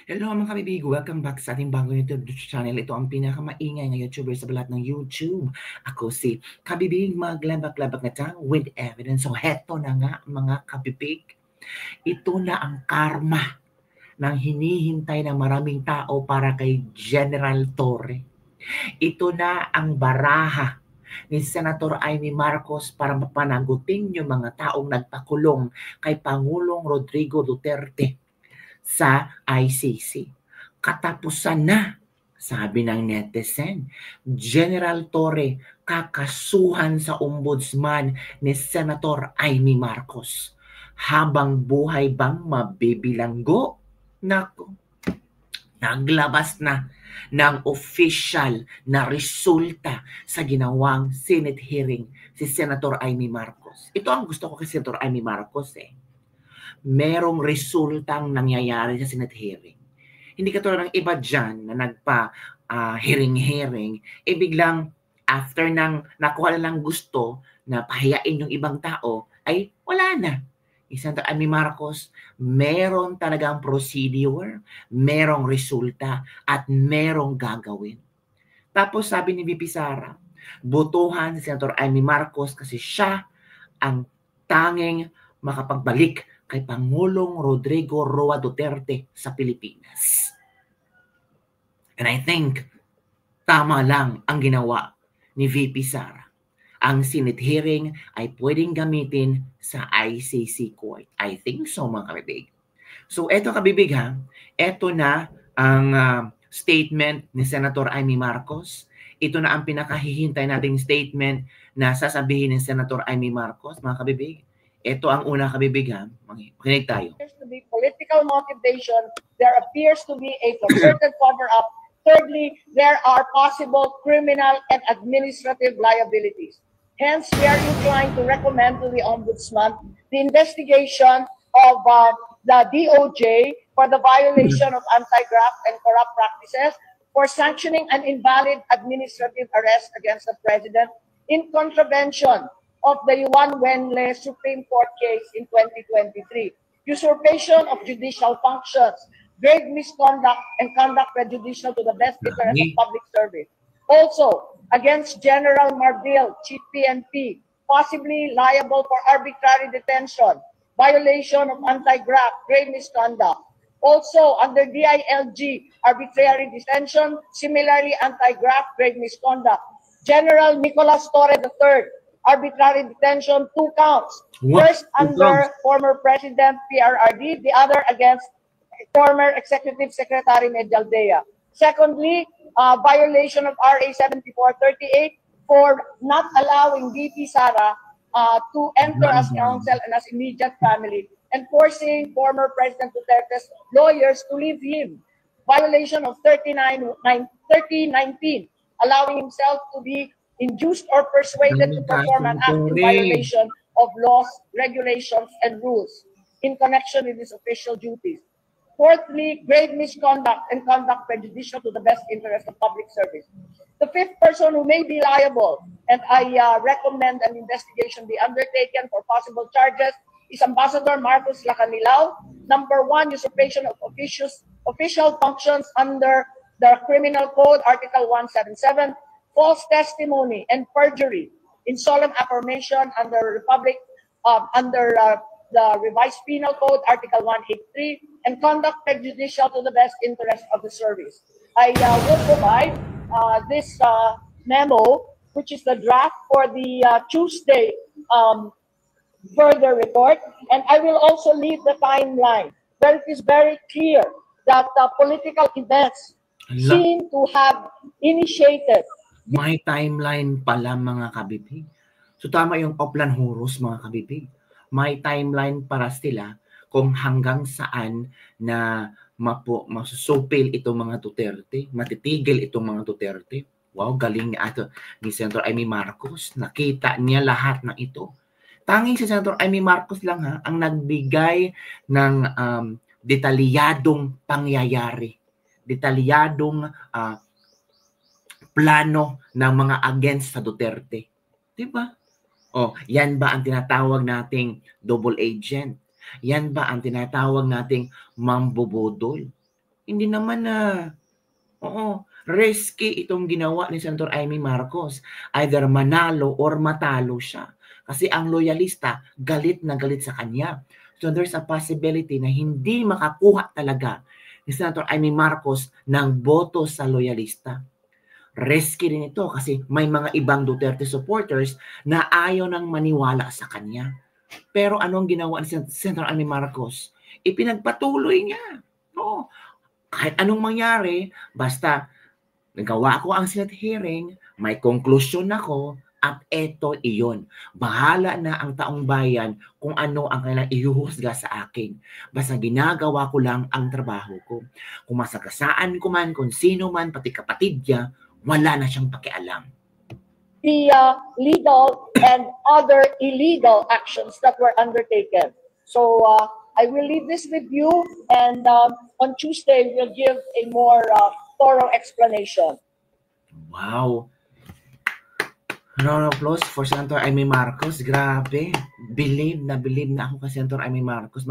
Hello mga kabibig, welcome back sa ating bagong YouTube channel. Ito ang pinakamaingay na YouTuber sa balat ng YouTube. Ako si Kabibig, maglabak-labak na ta with evidence. So heto na nga mga kabibig, ito na ang karma ng hinihintay ng maraming tao para kay General Torre. Ito na ang baraha ni Senator Amy Marcos para mapanagutin yung mga taong nagpakulong kay Pangulong Rodrigo Duterte sa ICC. Katapusan na, sabi ng netizen. General Torre kakasuhan sa ombudsman ni Senator Amy Marcos. Habang buhay bang mabibilanggo? Nako, naglabas na ng official na resulta sa ginawang Senate hearing si Senator Amy Marcos. Ito ang gusto ko kay Senator Amy Marcos merong resultang nangyayari sa Senate hearing. Hindi katulad ng iba dyan na nagpa-hearing-hearing, biglang after nang nakuha lang gusto na pahiyain yung ibang tao, ay wala na. Senator Amy Marcos, meron talagang procedure, merong resulta, at merong gagawin. Tapos sabi ni VP Sara, botohan si Senator Amy Marcos kasi siya ang tanging makapagbalik kay Pangulong Rodrigo Roa Duterte sa Pilipinas. And I think tama lang ang ginawa ni VP Sara. Ang Senate hearing ay pwedeng gamitin sa ICC Court. I think so mga kabibig. So eto kabibig ha, eto na ang statement ni Senator Amy Marcos. Ito na ang pinakahihintay nating statement na sasabihin ni Senator Amy Marcos, mga kabibig. Ito ang una kabibig ha. Makinig tayo. There appears to be political motivation. There appears to be a concerted cover-up. Thirdly, there are possible criminal and administrative liabilities. Hence, we are inclined to recommend to the Ombudsman the investigation of the DOJ for the violation of anti-graft and corrupt practices, for sanctioning an invalid administrative arrest against the President in contravention of the Juan Wenle Supreme Court case in 2023, usurpation of judicial functions, grave misconduct, and conduct prejudicial to the best interest of public service. Also, against General Marbil, Chief PNP, possibly liable for arbitrary detention, violation of anti-graft, grave misconduct. Also, under DILG, arbitrary detention, similarly anti-graft, grave misconduct. General Nicolas Torre III, arbitrary detention, 2 counts. First under former President PRRD, the other against former Executive Secretary Medialdea. Secondly, violation of RA 7438 for not allowing VP Sara to enter as counsel and as immediate family, and forcing former President Duterte's lawyers to leave him. Violation of 1319, allowing himself to be induced or persuaded to perform an act in violation of laws, regulations, and rules in connection with his official duties. Fourthly, grave misconduct and conduct prejudicial to the best interest of public service. The fifth person who may be liable, and I recommend an investigation be undertaken for possible charges, is Ambassador Marcos Lacanilao. Number 1, usurpation of official functions under the Criminal Code, Article 177, false testimony and perjury in solemn affirmation under the Revised Penal Code, Article 183, and conduct prejudicial to the best interest of the service. I will provide this memo, which is the draft for the Tuesday further report, and I will also leave the timeline where it is very clear that political events seem to have initiated. May timeline pala mga kabibig. So tama yung Oplan Horus mga kabibig. May timeline para sila kung hanggang saan na masusupil itong mga Duterte, matitigil itong mga Duterte. Wow, galing ni Senator Amy Marcos. Nakita niya lahat ng ito. Tanging si Senator Amy Marcos lang ang nagbigay ng detalyadong pangyayari. Detalyadong plano ng mga against sa Duterte. Diba? Yan ba ang tinatawag nating double agent? Yan ba ang tinatawag nating mambubudol? Hindi naman na. Oo, risky itong ginawa ni Senator Amy Marcos. Either manalo or matalo siya. Kasi ang loyalista, galit na galit sa kanya. So there's a possibility na hindi makakuha talaga ni Senator Amy Marcos ng boto sa loyalista. Risky rin ito kasi may mga ibang Duterte supporters na ayaw nang maniwala sa kanya. Pero anong ginawa ni Senator Amy Marcos? Ipinagpatuloy niya. Oo, kahit anong mangyari, basta nagawa ko ang Senate hearing, may conclusion ako, at eto iyon. Bahala na ang taong bayan kung ano ang kailangang ihuhusga sa akin. Basta ginagawa ko lang ang trabaho ko. Kung masagasaan ko man, kung sino man, pati kapatid niya, wala na siyang pakialam. The legal and other illegal actions that were undertaken. So I will leave this with you, and on Tuesday we'll give a more thorough explanation. Wow! Round of applause for Senator Amy Marcos. Grabe. Believe na ako kay Senator Amy Marcos.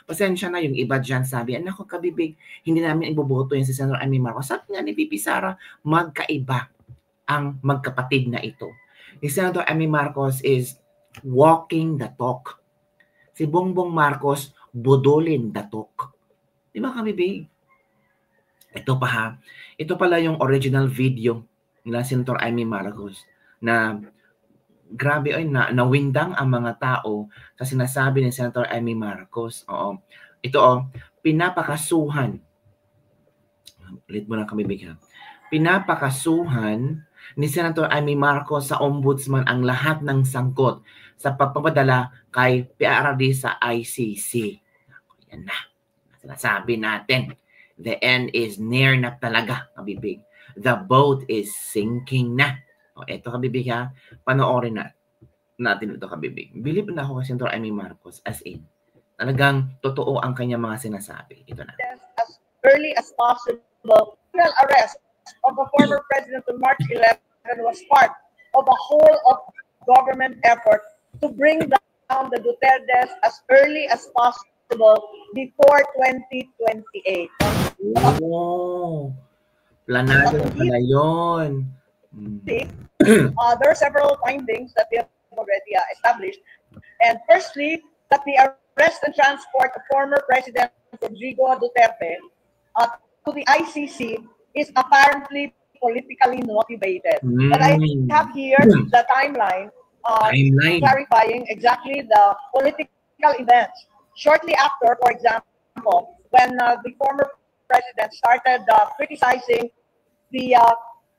Pasensya na yung iba dyan sabi, anak ko kabibig, hindi namin iboboto yan si Senator Amy Marcos. Sabi nga ni Pipi Sara, magkaiba ang magkapatid na ito. Si Senator Amy Marcos is walking the talk. Si Bongbong Marcos, budolin the talk. Di ba kabibig? Ito pa ha. Ito pala yung original video nila Senator Amy Marcos na grabe ay nawindang ang mga tao sa sinasabi ni Senator Amy Marcos. Oo. Ito pinapakasuhan. Ulit mo lang kami bigyan. Pinapakasuhan ni Senator Amy Marcos sa ombudsman ang lahat ng sangkot sa pagpapadala kay PRRD sa ICC. Yan na. Sinasabi natin. The end is near na talaga, kabibig. The boat is sinking na. O, eto kabibig ha. Panoorin natin ito kabibig. Believe na ako kay Senator Amy Marcos as in. Talagang totoo ang kanyang mga sinasabi. Ito na. As early as possible, criminal arrest of the former president on March 11 was part of a whole of government effort to bring down the Dutertes as early as possible before 2028. Oh, planado na pala yun. There are several findings that we have already established. And firstly, that the arrest and transport of former President Rodrigo Duterte to the ICC is apparently politically motivated. And I have here the timeline clarifying exactly the political events. Shortly after, for example, when the former president started criticizing the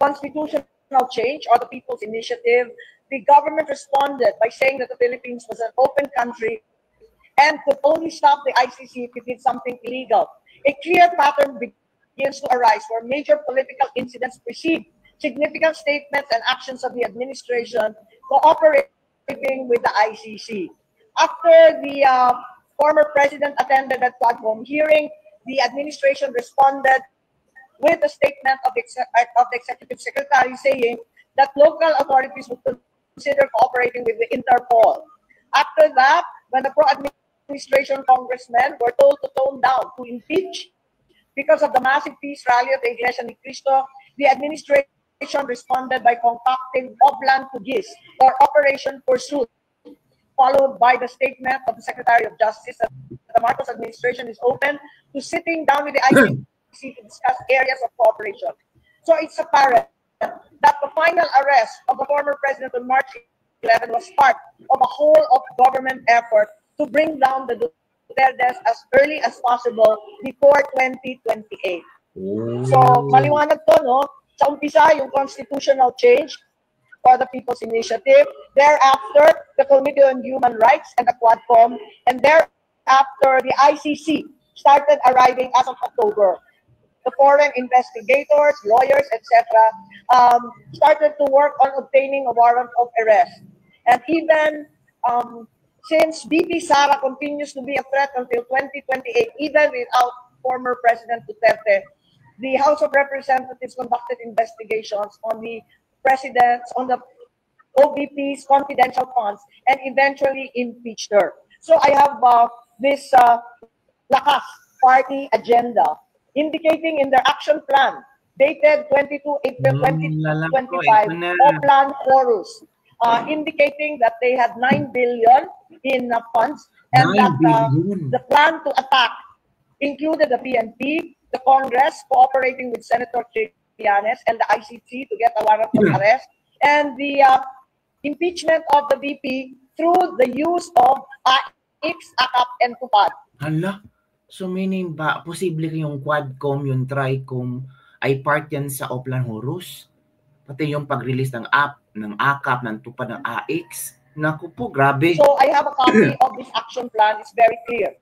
constitutional change or the People's Initiative, the government responded by saying that the Philippines was an open country and could only stop the ICC if it did something illegal. A clear pattern begins to arise where major political incidents precede significant statements and actions of the administration cooperating with the ICC. After the former president attended that platform hearing, the administration responded with a statement of the executive secretary saying that local authorities would consider cooperating with the Interpol. After that, when the pro-administration congressmen were told to tone down, to impeach, because of the massive peace rally of the Iglesia ni Cristo, the administration responded by concocting Oblan Tugis, or Operation Pursuit, followed by the statement of the Secretary of Justice that the Marcos administration is open to sitting down with the ICC to discuss areas of cooperation. So it's apparent that the final arrest of the former president on March 11 was part of a whole of government effort to bring down the Dutertes as early as possible before 2028. So, maliwanag to, no? Sa umpisa, yung constitutional change for the People's Initiative. Thereafter, the Committee on Human Rights and the Quadcom. And thereafter, the ICC started arriving as of October. The foreign investigators, lawyers, etc., started to work on obtaining a warrant of arrest. And even since BP Sara continues to be a threat until 2028, even without former President Duterte, the House of Representatives conducted investigations on the presidents, on the OVP's confidential funds, and eventually impeached her. So I have this Lakas party agenda indicating in their action plan dated 22 April Alam ko, 2025, ito na. Oplan Horus, indicating that they had 9 billion in funds and 9 that billion. the plan to attack included the PNP, the Congress cooperating with Senator Trillanes and the ICC to get a warrant of arrest, and the impeachment of the VP through the use of AIX, AKAP, and TUPAD. Hala, so meaning ba, posible yung Quadcom, yung Tricom, ay part yan sa Oplan Horus? Pati yung pag-release ng app, ng AKAP, ng TUPAD, ng AIX. Naku po, grabe. So I have a copy of this action plan. It's very clear.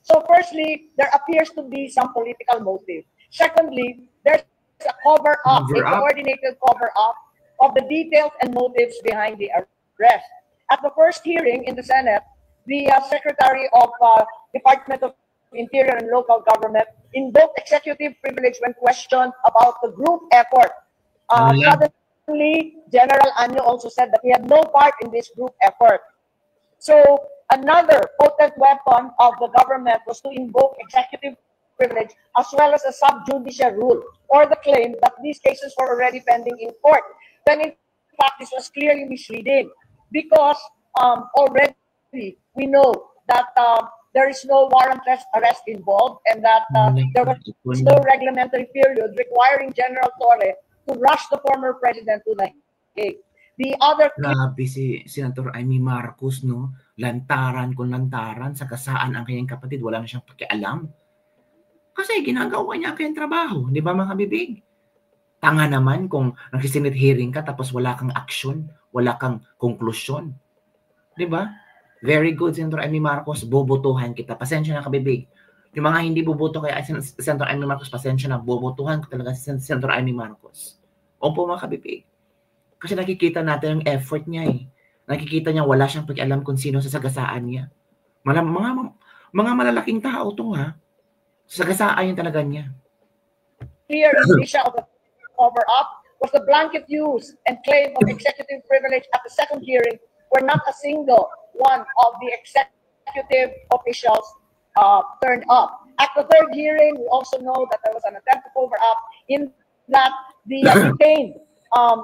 So firstly, there appears to be some political motive. Secondly, there's a cover-up, a coordinated cover-up of the details and motives behind the arrest. At the first hearing in the Senate, the Secretary of Department of Interior and Local Government invoked executive privilege when questioned about the group effort. Suddenly, General Anyo also said that he had no part in this group effort. So another potent weapon of the government was to invoke executive privilege as well as a sub-judicial rule or the claim that these cases were already pending in court. When in fact, this was clearly misleading because already we know that there is no warrantless arrest involved and that there was no reglementary period requiring General Torre to rush the former president to the Hague. The other... Grabe si Senator Amy Marcos, no? Lantaran kung lantaran, sa kasaan ang kanyang kapatid, wala na siyang pakialam. Kasi ginagawa niya kayong trabaho, di ba mga kabibig? Tanga naman kung nagsisenate hearing ka tapos wala kang action, wala kang konklusyon. Di ba? Very good, Senator Amy Marcos, bobotohan kita. Pasensya na kabibig. Yung mga hindi boboto kay Senator Amy Marcos, pasensya na, bobotohan ko talaga si Senator Amy Marcos. Opo mga kabibig. Kasi nakikita natin yung effort niya eh. Nakikita niya wala siyang pakialam kung sino sa sagasaan niya. Mga malalaking tao to ha. Sagasaan yung talaga niya. Clear indicia of the cover-up was the blanket use and claim of executive privilege at the second hearing where not a single one of the executive officials turned up. At the third hearing, we also know that there was an attempt to cover up in that the detained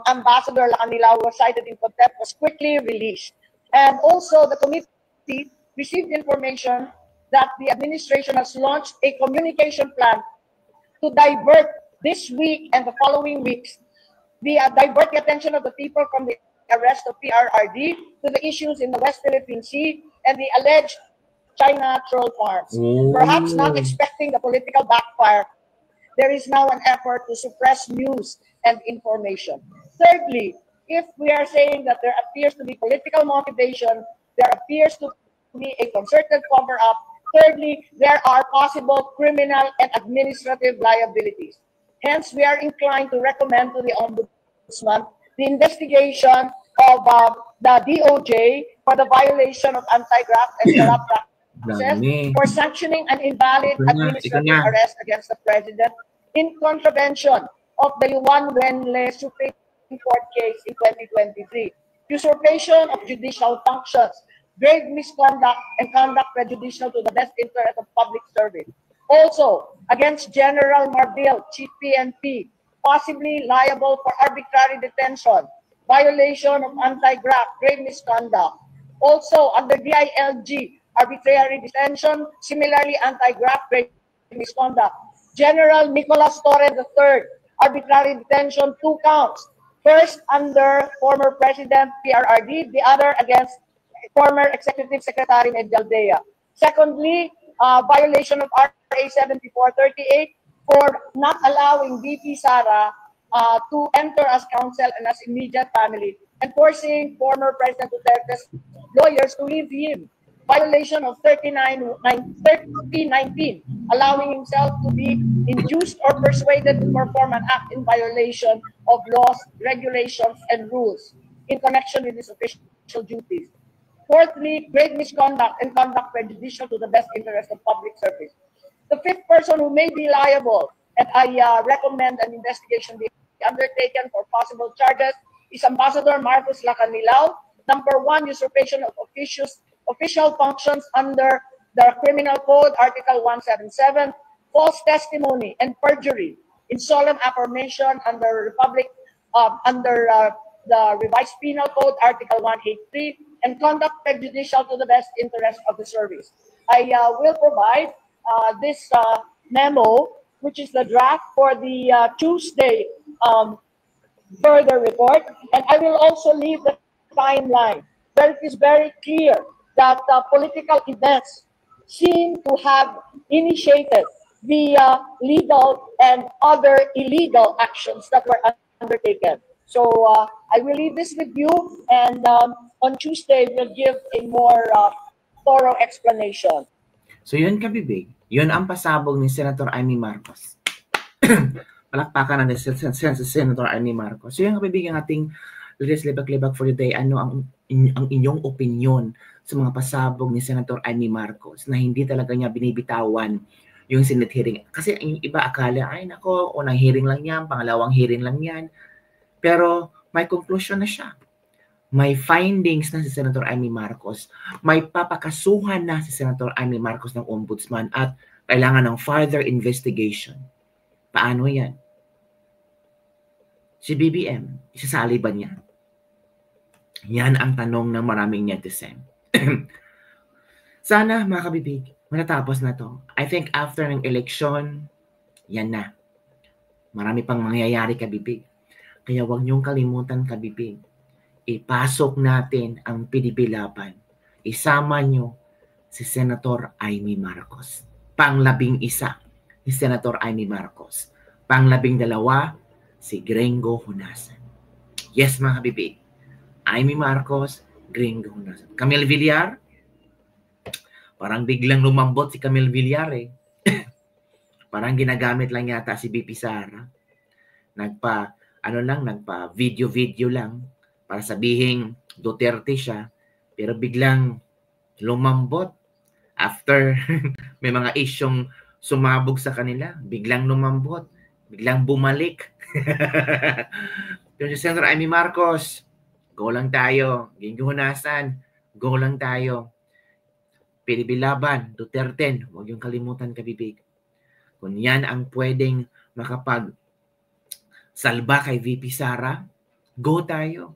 Ambassador Lacanilao was cited in contempt, was quickly released. And also the committee received information that the administration has launched a communication plan to divert this week and the following weeks, divert the attention of the people from the arrest of PRRD to the issues in the West Philippine Sea and the alleged China troll farms. Perhaps not expecting the political backfire, there is now an effort to suppress news and information. Thirdly, if we are saying that there appears to be political motivation, there appears to be a concerted cover-up. Thirdly, there are possible criminal and administrative liabilities. Hence, we are inclined to recommend to the Ombudsman the investigation of the DOJ for the violation of anti-graft and corrupt practices for sanctioning an invalid administrative arrest against the President in contravention of the Juan Wenle Supreme Court case in 2023. Usurpation of judicial functions, grave misconduct, and conduct prejudicial to the best interest of public service. Also, against General Marbil, Chief PNP, possibly liable for arbitrary detention, violation of anti-graft, grave misconduct. Also, under DILG, arbitrary detention, similarly anti-graft, grave misconduct. General Nicolas Torre III, arbitrary detention, 2 counts. First, under former President PRRD, the other against former Executive Secretary Medialdea. Secondly, violation of RA 7438 for not allowing VP Sara to enter as counsel and as immediate family, and forcing former President Duterte's lawyers to leave him. Violation of 3019, allowing himself to be induced or persuaded to perform an act in violation of laws, regulations, and rules in connection with his official duties. Fourthly, grave misconduct and conduct prejudicial to the best interest of public service. The fifth person who may be liable, and I recommend an investigation be undertaken for possible charges, is Ambassador Marcos Lacanilao. Number 1, usurpation of official functions under the Criminal Code, Article 177. false testimony, and perjury in solemn affirmation under the Revised Penal Code, Article 183, and conduct prejudicial to the best interest of the service. I will provide this memo, which is the draft for the Tuesday further report, and I will also leave the timeline where it is very clear that political events seem to have initiated the legal and other illegal actions that were undertaken. So I will leave this with you, and on Tuesday we'll give a more thorough explanation. So yun kabibig, yun ang pasabog ni Senator Amy Marcos. Palakpakan ng Senator Amy Marcos. So yun kabibig ang ating Lilis Libag-Libag for today. Ano ang inyong opinion sa mga pasabog ni Senator Amy Marcos na hindi talaga niya binibitawan yung Senate hearing? Kasi yung iba akala, ay nako, unang hearing lang yan, pangalawang hearing lang yan. Pero may conclusion na siya. May findings na si Senator Amy Marcos. May papakasuhan na si Senator Amy Marcos ng ombudsman at kailangan ng further investigation. Paano yan? Si BBM, isasali ba niya? Yan ang tanong ng maraming netizen. Sana mga kabibig, matatapos na to. I think after ng election, yan na. Marami pang mangyayari kabibig. Kaya huwag niyong kalimutan kabibig. Ipasok natin ang PDP laban. Isama niyo si Senator Amy Marcos. Pang-11 si Senator Amy Marcos. Pang-12 si Gringo Honasan. Yes mga kabibig. Amy Marcos, Gringo Honasan. Camille Villar, parang biglang lumambot si Camille Villar eh. Parang ginagamit lang yata si BP Sara. Nagpa video lang para sabihin Duterte siya, pero biglang lumambot after may mga isyong sumabog sa kanila, biglang lumambot, biglang bumalik. Yung si Senator Amy Marcos, go lang tayo. Gringo Honasan, go lang tayo. PDP laban, Duterte, huwag yung kalimutan kabibig. Kung yan ang pwedeng salba kay VP Sara, go tayo.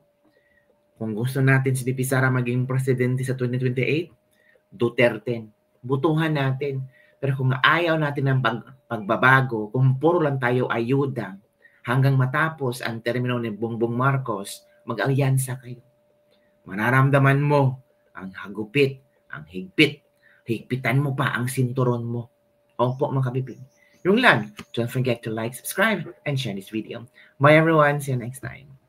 Kung gusto natin si VP Sara maging presidente sa 2028, Duterte, butuhan natin. Pero kung ayaw natin ng pagbabago, kung puro lang tayo ayuda, hanggang matapos ang termino ni Bongbong Marcos, mag-alyansa kayo. Mararamdaman mo ang hagupit, ang higpit. Higpitan mo pa ang sinturon mo. Opo mga kabibig. Yung lang, don't forget to like, subscribe, and share this video. Bye everyone. See you next time.